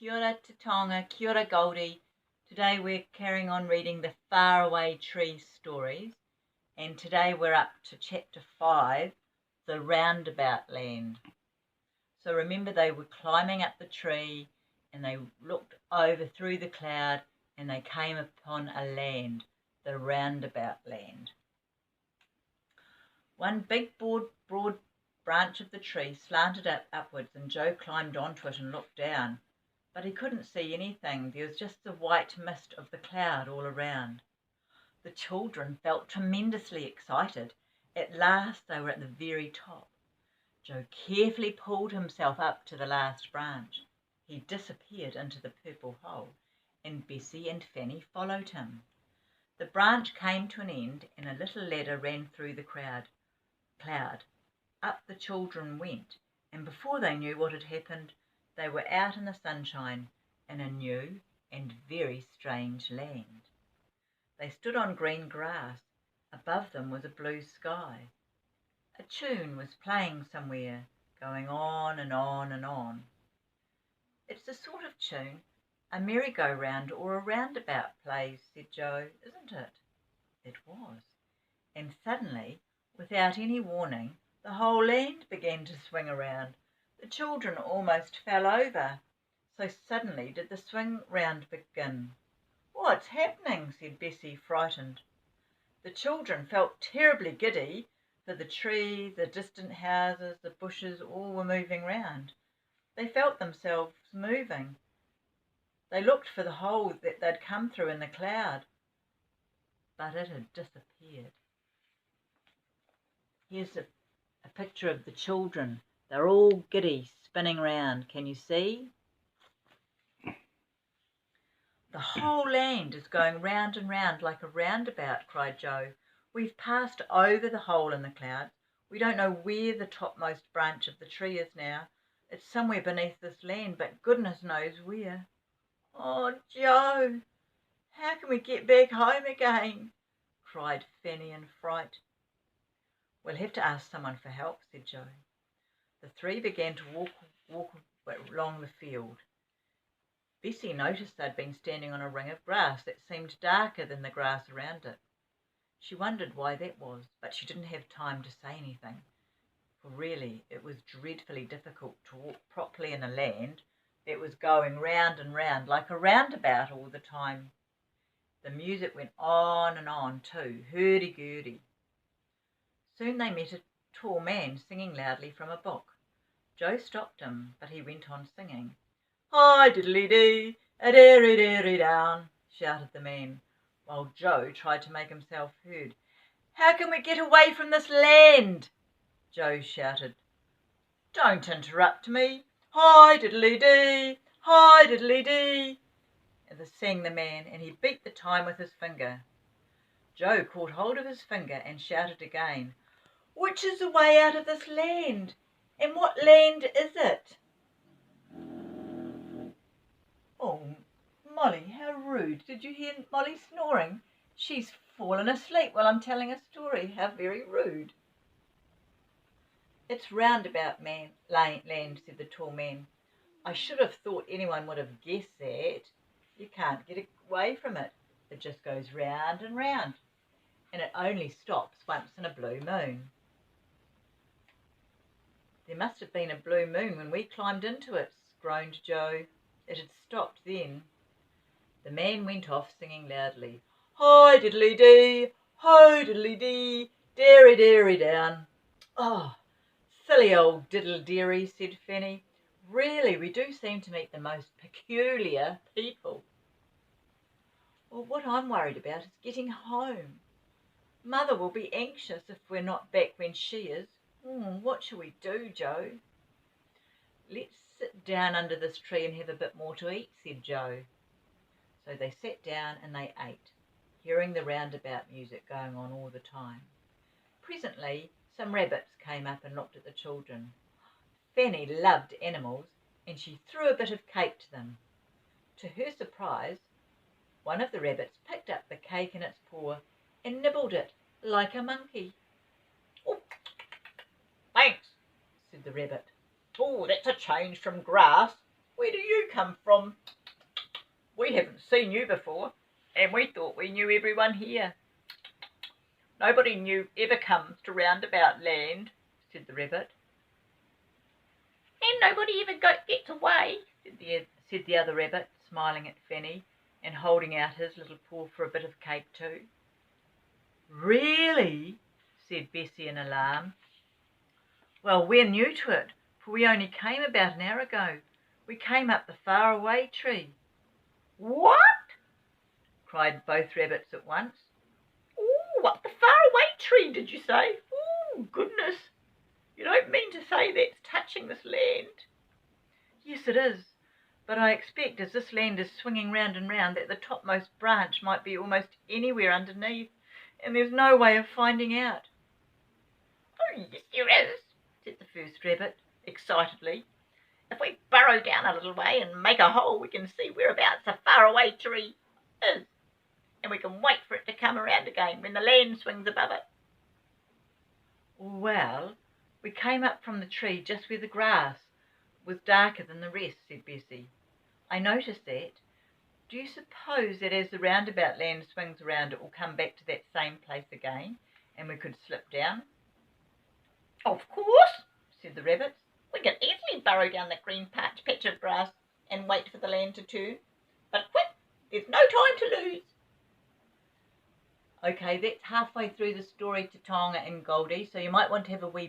Kia ora te tonga, kia ora Goldie. Today we're carrying on reading the Faraway Tree stories, and today we're up to chapter 5, the Roundabout Land. So remember, they were climbing up the tree and they looked over through the cloud and they came upon a land, the Roundabout Land. One big broad branch of the tree slanted upwards, and Joe climbed onto it and looked down. But he couldn't see anything. There was just the white mist of the cloud all around. The children felt tremendously excited. At last they were at the very top. Joe carefully pulled himself up to the last branch. He disappeared into the purple hole, and Bessie and Fanny followed him. The branch came to an end, and a little ladder ran through the cloud. Up the children went, and before they knew what had happened, they were out in the sunshine in a new and very strange land. They stood on green grass. Above them was a blue sky. A tune was playing somewhere, going on and on and on. "It's the sort of tune a merry-go-round or a roundabout plays," said Joe, "isn't it?" It was. And suddenly, without any warning, the whole land began to swing around. The children almost fell over, so suddenly did the swing round begin. "What's happening?" said Bessie, frightened. The children felt terribly giddy, for the tree, the distant houses, the bushes, all were moving round. They felt themselves moving. They looked for the hole that they'd come through in the cloud, but it had disappeared. Here's a picture of the children. They're all giddy, spinning round. Can you see? "The whole land is going round and round like a roundabout," cried Joe. "We've passed over the hole in the clouds. We don't know where the topmost branch of the tree is now. It's somewhere beneath this land, but goodness knows where." "Oh, Joe, how can we get back home again?" cried Fanny in fright. "We'll have to ask someone for help," said Joe. The three began to walk along the field. Bessie noticed they'd been standing on a ring of grass that seemed darker than the grass around it. She wondered why that was, but she didn't have time to say anything, for really it was dreadfully difficult to walk properly in a land that was going round and round like a roundabout all the time. The music went on and on too, hurdy-gurdy. Soon they met a tall man singing loudly from a book. Joe stopped him, but he went on singing. "Hi diddly-dee, a dairy down," shouted the man, while Joe tried to make himself heard. "How can we get away from this land?" Joe shouted. "Don't interrupt me. Hi diddly-dee, hi diddly-dee," sang the man, and he beat the time with his finger. Joe caught hold of his finger and shouted again. "Which is the way out of this land? And what land is it?" "Oh, Molly, how rude. Did you hear Molly snoring? She's fallen asleep while I'm telling a story. How very rude." "It's roundabout land," said the tall man. "I should have thought anyone would have guessed that. You can't get away from it. It just goes round and round, and it only stops once in a blue moon." "There must have been a blue moon when we climbed into it," groaned Joe. "It had stopped then." The man went off singing loudly. "Hi diddly-dee, ho diddly-dee, dairy down." "Oh, silly old diddle-dearie," said Fanny. "Really, we do seem to meet the most peculiar people." "Well, what I'm worried about is getting home. Mother will be anxious if we're not back when she is. What shall we do, Joe?" "Let's sit down under this tree and have a bit more to eat," said Joe. So they sat down and they ate, hearing the roundabout music going on all the time. Presently some rabbits came up and looked at the children. Fanny loved animals, and she threw a bit of cake to them. To her surprise, one of the rabbits picked up the cake in its paw and nibbled it like a monkey. "Oh, thanks," said the rabbit. "Oh, that's a change from grass. Where do you come from? We haven't seen you before, and we thought we knew everyone here. Nobody new ever comes to Roundabout Land, said the rabbit. And nobody ever gets away, said the other rabbit, smiling at Fanny and holding out his little paw for a bit of cake too. Really? Said Bessie in alarm. Well, we're new to it, for we only came about an hour ago. We came up the Faraway Tree. What? Cried both rabbits at once. Ooh, up the Faraway Tree, did you say? Ooh, goodness. You don't mean to say that's touching this land? Yes, it is. But I expect as this land is swinging round and round that the topmost branch might be almost anywhere underneath, and there's no way of finding out. Oh, yes, there is, said the first rabbit, excitedly. If we burrow down a little way and make a hole, we can see whereabouts the Faraway Tree is, and we can wait for it to come around again when the land swings above it. Well, we came up from the tree just where the grass was darker than the rest, said Bessie. I noticed that. Do you suppose that as the Roundabout Land swings around it will come back to that same place again and we could slip down? Of course, said the rabbits. We can easily burrow down that green patch of grass and wait for the land to turn. But quick, there's no time to lose. Okay, that's halfway through the story to Tonga and Goldie, so you might want to have a wee